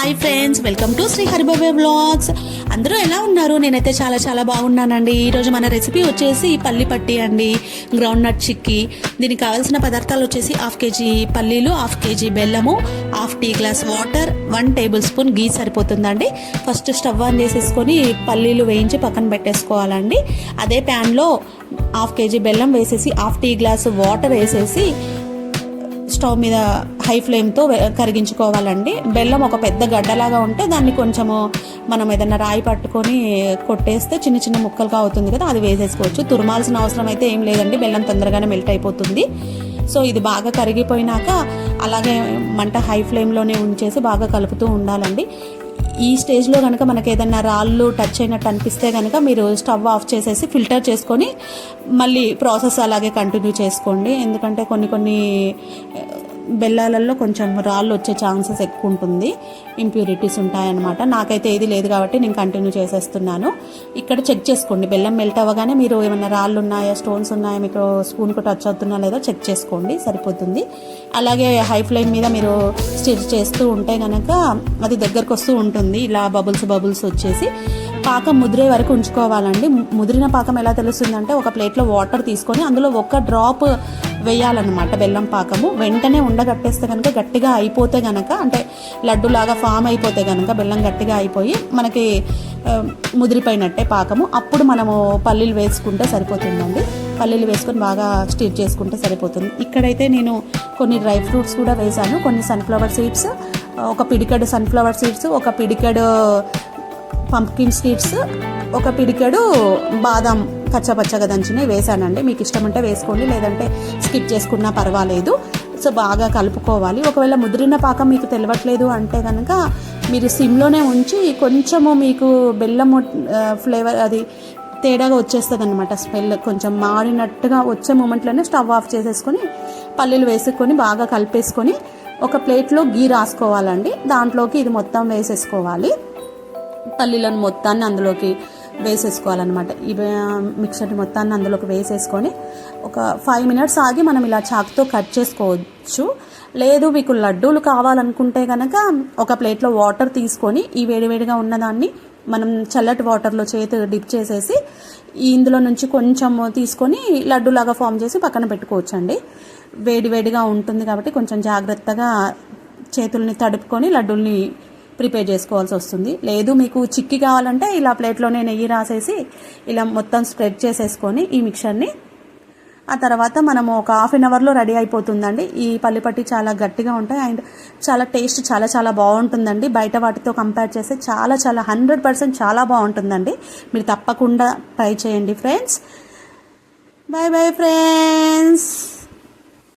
Hi friends, welcome to Sri హరిబాబే vlogs. అందరూ ఎలా ఉన్నారు? నేనైతే చాలా చాలా బాగున్నానండి. ఈరోజు మన రెసిపీ వచ్చేసి పల్లి పట్టి అండి, గ్రౌండ్ నట్ చిక్కీ. దీనికి కావాల్సిన పదార్థాలు వచ్చేసి 1/2 kg పల్లీలు, 1/2 kg బెల్లము, 1/2 tea glass water, 1 tablespoon ghee సరిపోతుందండి. ఫస్ట్ స్టవ్ ఆన్ చేసేసుకొని పల్లీలు వేయించి పక్కన పెట్టేసుకోవాలండి. అదే ప్యాన్లో 1/2 kg బెల్లం వేసేసి 1/2 టీ గ్లాస్ వాటర్ వేసేసి స్టవ్ మీద హై ఫ్లేమ్తో కరిగించుకోవాలండి. బెల్లం ఒక పెద్ద గడ్డలాగా ఉంటే దాన్ని కొంచెము మనం ఏదైనా రాయి పట్టుకొని కొట్టేస్తే చిన్న చిన్న ముక్కలుగా అవుతుంది కదా, అది వేసేసుకోవచ్చు. తురమాల్సిన అవసరం అయితే ఏం లేదండి, బెల్లం తొందరగానే మెల్ట్ అయిపోతుంది. సో ఇది బాగా కరిగిపోయినాక అలాగే మంట హై ఫ్లేమ్లోనే ఉంచేసి బాగా కలుపుతూ ఉండాలండి. ఈ స్టేజ్లో కనుక మనకి ఏదైనా రాళ్ళు టచ్ అయినట్టు అనిపిస్తే కనుక మీరు స్టవ్ ఆఫ్ చేసేసి ఫిల్టర్ చేసుకొని మళ్ళీ ప్రాసెస్ అలాగే కంటిన్యూ చేసుకోండి. ఎందుకంటే కొన్ని బెల్లాలలో కొంచెం రాళ్ళు వచ్చే ఛాన్సెస్ ఎక్కువ ఉంటుంది, ఇంప్యూరిటీస్ ఉంటాయన్నమాట. నాకైతే ఏది లేదు కాబట్టి నేను కంటిన్యూ చేసేస్తున్నాను. ఇక్కడ చెక్ చేసుకోండి, బెల్లం మెల్ట్ అవ్వగానే మీరు ఏమైనా రాళ్ళు ఉన్నాయా, స్టోన్స్ ఉన్నాయా, మీకు స్పూన్కు టచ్ అవుతున్నా లేదో చెక్ చేసుకోండి, సరిపోతుంది. అలాగే హై ఫ్లేమ్ మీద మీరు స్టిర్ చేస్తూ ఉంటే కనుక అది దగ్గరకు వస్తూ ఉంటుంది, ఇలా బబుల్స్ వచ్చేసి. పాకం ముదిరే వరకు ఉంచుకోవాలండి. ముదిరిన పాకం ఎలా తెలుస్తుందంటే, ఒక ప్లేట్లో వాటర్ తీసుకొని అందులో 1 డ్రాప్ వేయాలన్నమాట బెల్లం పాకము. వెంటనే ఉండగట్టేస్తే కనుక గట్టిగా అయిపోతే కనుక, అంటే లడ్డులాగా ఫామ్ అయిపోతే కనుక బెల్లం గట్టిగా అయిపోయి మనకి ముదిరిపోయినట్టే పాకము. అప్పుడు మనము పల్లీలు వేసుకుంటే సరిపోతుందండి. పల్లీలు వేసుకొని బాగా స్టిర్ చేసుకుంటే సరిపోతుంది. ఇక్కడైతే నేను కొన్ని డ్రై ఫ్రూట్స్ కూడా వేసాను, కొన్ని సన్ఫ్లవర్ సీడ్స్, ఒక పిడికెడు సన్ఫ్లవర్ సీడ్స్, ఒక పిడికెడు పంప్కిన్ సీడ్స్, ఒక పిడికెడు బాదం పచ్చగా దంచినవి వేసానండి. మీకు ఇష్టం ఉంటే వేసుకోండి, లేదంటే స్కిప్ చేసుకున్నా పర్వాలేదు. సో బాగా కలుపుకోవాలి. ఒకవేళ ముదిరిన పాకం మీకు తెలియట్లేదు అంటే కనుక మీరు సిమ్లోనే ఉంచి కొంచెము మీకు బెల్లము ఫ్లేవర్ అది తేడాగా వచ్చేస్తుంది అనమాట. స్మెల్ కొంచెం మాడినట్టుగా వచ్చే మూమెంట్లోనే స్టవ్ ఆఫ్ చేసేసుకొని పల్లీలు వేసుకొని బాగా కలిపేసుకొని ఒక ప్లేట్లో గీ రాసుకోవాలండి. దాంట్లోకి ఇది మొత్తం వేసేసుకోవాలి. పల్లీలను మొత్తాన్ని అందులోకి వేసేసుకోవాలన్నమాట. ఈ మిక్చర్ని మొత్తాన్ని అందులోకి వేసేసుకొని ఒక 5 minutes ఆగి మనం ఇలా చాకుతో కట్ చేసుకోవచ్చు. లేదు మీకు లడ్డూలు కావాలనుకుంటే కనుక ఒక ప్లేట్లో వాటర్ తీసుకొని ఈ వేడివేడిగా ఉన్నదాన్ని మనం చల్లటి వాటర్లో చేతి డిప్ చేసేసి ఇందులో నుంచి కొంచెం తీసుకొని లడ్డూలాగా ఫామ్ చేసి పక్కన పెట్టుకోవచ్చు అండి. వేడివేడిగా ఉంటుంది కాబట్టి కొంచెం జాగ్రత్తగా చేతుల్ని తడుపుకొని లడ్డూల్ని ప్రిపేర్ చేసుకోవాల్సి వస్తుంది. లేదు మీకు చిక్కీ కావాలంటే ఇలా ప్లేట్లోనే నెయ్యి రాసేసి ఇలా మొత్తం స్ప్రెడ్ చేసేసుకొని ఈ మిక్చర్ని ఆ తర్వాత మనము ఒక 1/2 అవర్లో రెడీ అయిపోతుందండి. ఈ పల్లిపట్టి చాలా గట్టిగా ఉంటాయి అండ్ చాలా టేస్ట్ చాలా బాగుంటుందండి. బయట వాటితో కంపేర్ చేస్తే చాలా 100% చాలా బాగుంటుందండి. మీరు తప్పకుండా ట్రై చేయండి ఫ్రెండ్స్. Bye friends.